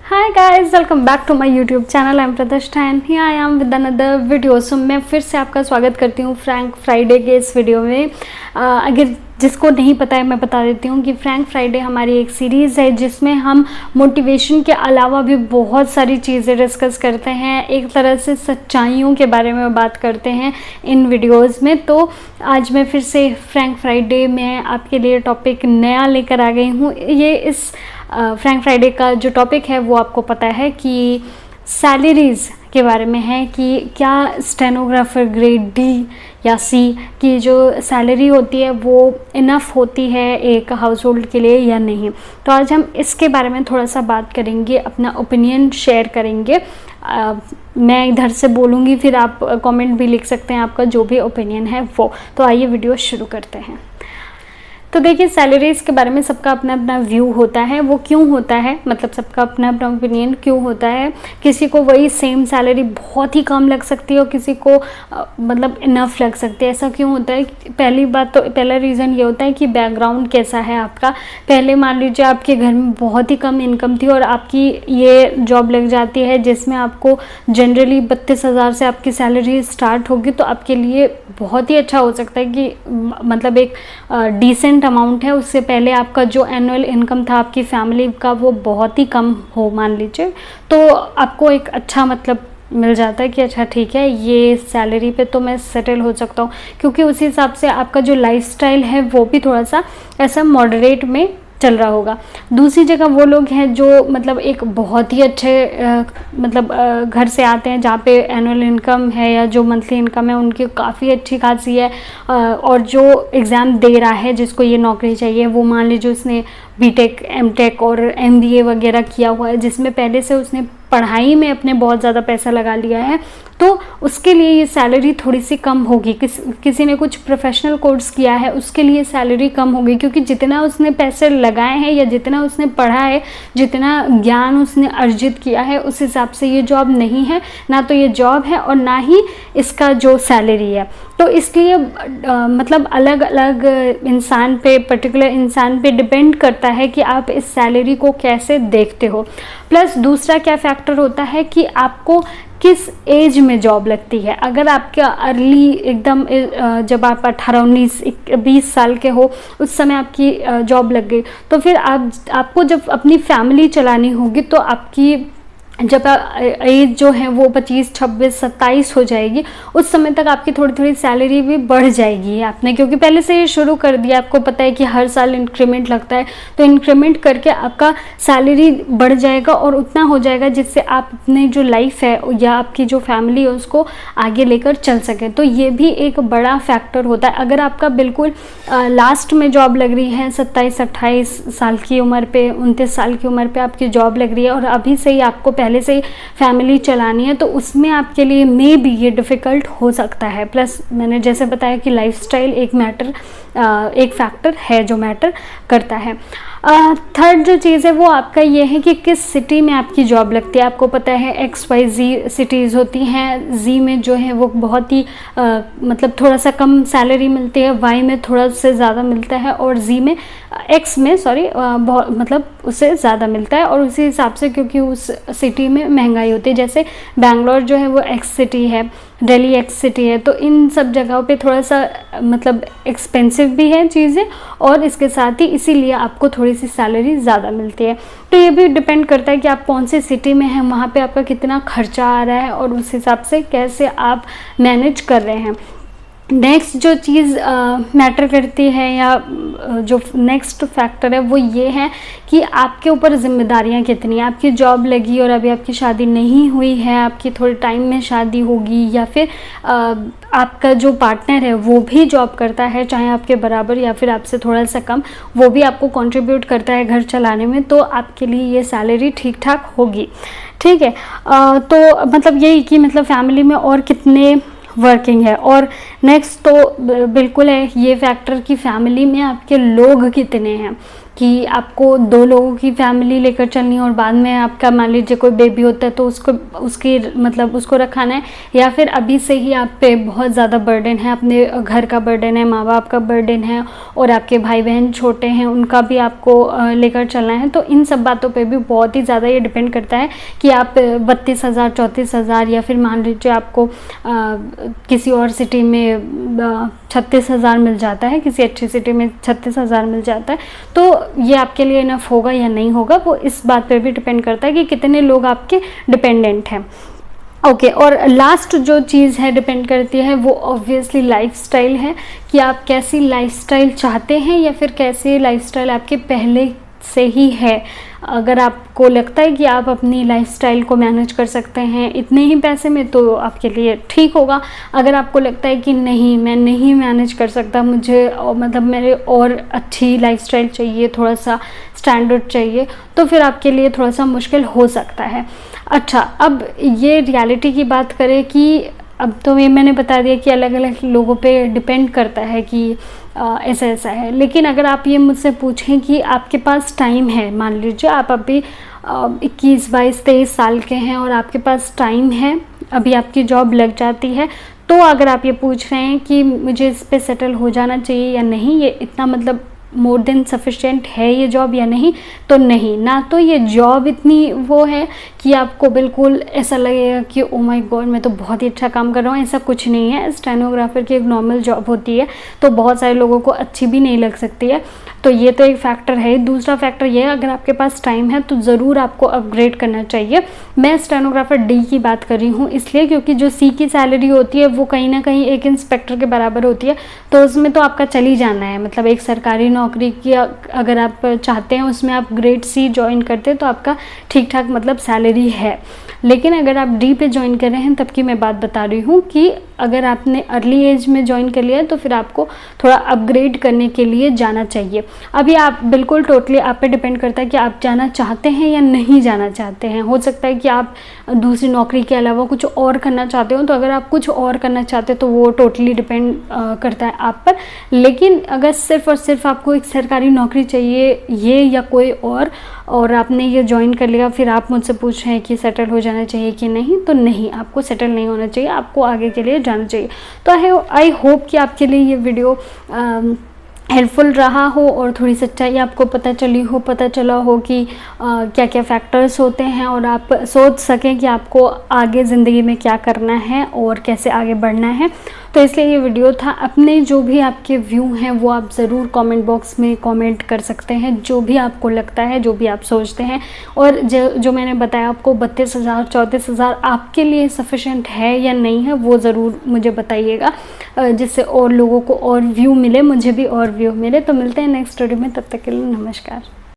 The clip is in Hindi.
Hi guys, welcome back to my YouTube channel. I am Pratishtha and here I am with another video. So मैं फिर से आपका स्वागत करती हूँ फ्रैंक फ्राइडे के इस वीडियो में। अगर जिसको नहीं पता है मैं बता देती हूँ कि फ्रैंक फ्राइडे हमारी एक सीरीज़ है जिसमें हम मोटिवेशन के अलावा भी बहुत सारी चीज़ें डिस्कस करते हैं, एक तरह से सच्चाइयों के बारे में बात करते हैं इन वीडियोज़ में। तो आज मैं फिर से फ्रैंक फ्राइडे में आपके लिए टॉपिक नया लेकर आ गई हूँ। ये इस फ्रैंक फ्राइडे का जो टॉपिक है वो आपको पता है कि सैलरीज़ के बारे में है कि क्या स्टेनोग्राफर ग्रेड डी या सी की जो सैलरी होती है वो इनफ होती है एक हाउस होल्ड के लिए या नहीं। तो आज हम इसके बारे में थोड़ा सा बात करेंगे, अपना ओपिनियन शेयर करेंगे। मैं इधर से बोलूँगी, फिर आप कमेंट भी लिख सकते हैं आपका जो भी ओपिनियन है वो। तो आइए वीडियो शुरू करते हैं। तो देखिए, सैलरीज़ के बारे में सबका अपना अपना व्यू होता है। वो क्यों होता है, मतलब सबका अपना अपना ओपिनियन क्यों होता है। किसी को वही सेम सैलरी बहुत ही कम लग सकती है और किसी को मतलब इनफ लग सकती है। ऐसा क्यों होता है? पहली बात तो पहला रीज़न ये होता है कि बैकग्राउंड कैसा है आपका। पहले मान लीजिए आपके घर में बहुत ही कम इनकम थी और आपकी ये जॉब लग जाती है जिसमें आपको जनरली 32,000 से आपकी सैलरी स्टार्ट होगी, तो आपके लिए बहुत ही अच्छा हो सकता है कि मतलब एक डिसेंट अमाउंट है। उससे पहले आपका जो एनुअल इनकम था आपकी फैमिली का वो बहुत ही कम हो मान लीजिए, तो आपको एक अच्छा मतलब मिल जाता है कि अच्छा ठीक है, ये सैलरी पे तो मैं सेटल हो सकता हूँ, क्योंकि उसी हिसाब से आपका जो लाइफस्टाइल है वो भी थोड़ा सा ऐसा मॉडरेट में चल रहा होगा। दूसरी जगह वो लोग हैं जो मतलब एक बहुत ही अच्छे मतलब घर से आते हैं जहाँ पे एनुअल इनकम है या जो मंथली इनकम है उनकी काफ़ी अच्छी खासी है, और जो एग्ज़ाम दे रहा है जिसको ये नौकरी चाहिए वो मान लीजिए उसने बीटेक, एमटेक और एमबीए वगैरह किया हुआ है, जिसमें पहले से उसने पढ़ाई में अपने बहुत ज़्यादा पैसा लगा लिया है, तो उसके लिए ये सैलरी थोड़ी सी कम होगी। किसी ने कुछ प्रोफेशनल कोर्स किया है उसके लिए सैलरी कम होगी, क्योंकि जितना उसने पैसे लगाए हैं या जितना उसने पढ़ा है, जितना ज्ञान उसने अर्जित किया है, उस हिसाब से ये जॉब नहीं है, ना तो ये जॉब है और ना ही इसका जो सैलरी है। तो इसलिए मतलब अलग अलग इंसान पे, पर्टिकुलर इंसान पे डिपेंड करता है कि आप इस सैलरी को कैसे देखते हो। प्लस दूसरा क्या फैक्टर होता है कि आपको किस एज में जॉब लगती है। अगर आपका अर्ली एकदम जब आप 18-19-20 साल के हो उस समय आपकी जॉब लग गई, तो फिर आपको जब अपनी फैमिली चलानी होगी तो आपकी जब एज जो है वो 25, 26, 27 हो जाएगी, उस समय तक आपकी थोड़ी थोड़ी सैलरी भी बढ़ जाएगी आपने, क्योंकि पहले से ये शुरू कर दिया। आपको पता है कि हर साल इंक्रीमेंट लगता है, तो इंक्रीमेंट करके आपका सैलरी बढ़ जाएगा और उतना हो जाएगा जिससे आप अपनी जो लाइफ है या आपकी जो फैमिली है उसको आगे लेकर चल सकें। तो ये भी एक बड़ा फैक्टर होता है। अगर आपका बिल्कुल लास्ट में जॉब लग रही है, 27-28 साल की उम्र पे, 29 साल की उम्र पे आपकी जॉब लग रही है और अभी से ही आपको पहले से ही फैमिली चलानी है, तो उसमें आपके लिए मे बी ये डिफ़िकल्ट हो सकता है। प्लस मैंने जैसे बताया कि लाइफस्टाइल एक फैक्टर है जो मैटर करता है। थर्ड जो चीज़ है वो आपका ये है कि किस सिटी में आपकी जॉब लगती है। आपको पता है XYZ सिटीज़ होती हैं। Z में जो है वो बहुत ही मतलब थोड़ा सा कम सैलरी मिलती है, Y में थोड़ा से ज़्यादा मिलता है और X में बहुत मतलब उससे ज़्यादा मिलता है। और उसी हिसाब से क्योंकि उस सिटी में महंगाई होती है, जैसे बैंगलोर जो है वो X सिटी है, दिल्ली X सिटी है, तो इन सब जगहों पे थोड़ा सा मतलब एक्सपेंसिव भी है चीज़ें और इसके साथ ही इसीलिए आपको थोड़ी सी सैलरी ज़्यादा मिलती है। तो ये भी डिपेंड करता है कि आप कौन सी सिटी में हैं, वहाँ पे आपका कितना खर्चा आ रहा है और उस हिसाब से कैसे आप मैनेज कर रहे हैं। नेक्स्ट जो चीज़ मैटर करती है या जो नेक्स्ट फैक्टर है वो ये है कि आपके ऊपर जिम्मेदारियां कितनी हैं। आपकी जॉब लगी और अभी आपकी शादी नहीं हुई है, आपकी थोड़े टाइम में शादी होगी, या फिर आपका जो पार्टनर है वो भी जॉब करता है, चाहे आपके बराबर या फिर आपसे थोड़ा सा कम, वो भी आपको कंट्रीब्यूट करता है घर चलाने में, तो आपके लिए ये सैलरी ठीक ठाक होगी। ठीक है, तो मतलब यही कि मतलब फैमिली में और कितने वर्किंग है। और नेक्स्ट तो बिल्कुल है ये फैक्टर कि फैमिली में आपके लोग कितने हैं, कि आपको 2 लोगों की फैमिली लेकर चलनी है और बाद में आपका मान लीजिए कोई बेबी होता है तो उसकी मतलब उसको रखाना है, या फिर अभी से ही आप पे बहुत ज़्यादा बर्डन है, अपने घर का बर्डन है, माँ बाप का बर्डन है और आपके भाई बहन छोटे हैं उनका भी आपको लेकर चलना है। तो इन सब बातों पे भी बहुत ही ज़्यादा ये डिपेंड करता है कि आप 32,000 34,000 या फिर मान लीजिए आपको किसी और सिटी में 36,000 मिल जाता है, किसी अच्छी सिटी में 36,000 मिल जाता है, तो ये आपके लिए इनफ होगा या नहीं होगा, वो इस बात पे भी डिपेंड करता है कि कितने लोग आपके डिपेंडेंट हैं। ओके और लास्ट जो चीज़ है डिपेंड करती है वो ऑब्वियसली लाइफस्टाइल है, कि आप कैसी लाइफस्टाइल चाहते हैं या फिर कैसी लाइफस्टाइल आपके पहले से ही है। अगर आपको लगता है कि आप अपनी लाइफस्टाइल को मैनेज कर सकते हैं इतने ही पैसे में, तो आपके लिए ठीक होगा। अगर आपको लगता है कि नहीं मैं नहीं मैनेज कर सकता, मुझे मतलब मेरे और अच्छी लाइफस्टाइल चाहिए, थोड़ा सा स्टैंडर्ड चाहिए, तो फिर आपके लिए थोड़ा सा मुश्किल हो सकता है। अच्छा, अब ये रियलिटी की बात करें कि अब तो ये मैंने बता दिया कि अलग अलग लोगों पे डिपेंड करता है कि ऐसा ऐसा है, लेकिन अगर आप ये मुझसे पूछें कि आपके पास टाइम है, मान लीजिए आप अभी 21, 22, 23 साल के हैं और आपके पास टाइम है, अभी आपकी जॉब लग जाती है, तो अगर आप ये पूछ रहे हैं कि मुझे इस पे सेटल हो जाना चाहिए या नहीं, ये इतना मतलब मोर देन सफिशिएंट है ये जॉब या नहीं, तो नहीं। ना तो ये जॉब इतनी वो है कि आपको बिल्कुल ऐसा लगेगा कि ओ माय गॉड मैं तो बहुत ही अच्छा काम कर रहा हूँ, ऐसा कुछ नहीं है। स्टेनोग्राफर की एक नॉर्मल जॉब होती है, तो बहुत सारे लोगों को अच्छी भी नहीं लग सकती है, तो ये तो एक फैक्टर है। दूसरा फैक्टर ये है, अगर आपके पास टाइम है तो ज़रूर आपको अपग्रेड करना चाहिए। मैं स्टेनोग्राफर डी की बात कर रही हूँ इसलिए क्योंकि जो सी की सैलरी होती है वो कहीं ना कहीं एक इंस्पेक्टर के बराबर होती है, तो उसमें तो आपका चल ही जाना है। मतलब एक सरकारी नौकरी की अगर आप चाहते हैं उसमें आप ग्रेड सी ज्वाइन करते हैं तो आपका ठीक ठाक मतलब सैलरी है। लेकिन अगर आप डी पे ज्वाइन कर रहे हैं तब की मैं बात बता रही हूँ कि अगर आपने अर्ली एज में ज्वाइन कर लिया तो फिर आपको थोड़ा अपग्रेड करने के लिए जाना चाहिए। अभी आप बिल्कुल टोटली आप पे डिपेंड करता है कि आप जाना चाहते हैं या नहीं जाना चाहते हैं। हो सकता है कि आप दूसरी नौकरी के अलावा कुछ और करना चाहते हो, तो अगर आप कुछ और करना चाहते हो तो वो टोटली डिपेंड करता है आप पर। लेकिन अगर सिर्फ और सिर्फ आपको एक सरकारी नौकरी चाहिए, ये या कोई और आपने ये ज्वाइन कर लिया, फिर आप मुझसे पूछ रहे हैं कि सेटल हो जाना चाहिए कि नहीं, तो नहीं, आपको सेटल नहीं होना चाहिए, आपको आगे के लिए जाना चाहिए। तो आई होप कि आपके लिए ये वीडियो हेल्पफुल रहा हो और थोड़ी सच्चाई आपको पता चला हो कि क्या क्या फैक्टर्स होते हैं और आप सोच सकें कि आपको आगे ज़िंदगी में क्या करना है और कैसे आगे बढ़ना है। तो इसलिए ये वीडियो था। अपने जो भी आपके व्यू हैं वो आप ज़रूर कमेंट बॉक्स में कमेंट कर सकते हैं, जो भी आपको लगता है, जो भी आप सोचते हैं। और जो मैंने बताया आपको 32,000 34,000 आपके लिए सफिशेंट है या नहीं है, वो ज़रूर मुझे बताइएगा, जिससे और लोगों को और व्यू मिले, मुझे भी और व्यू मिले। तो मिलते हैं नेक्स्ट वीडियो में, तब तक के लिए नमस्कार।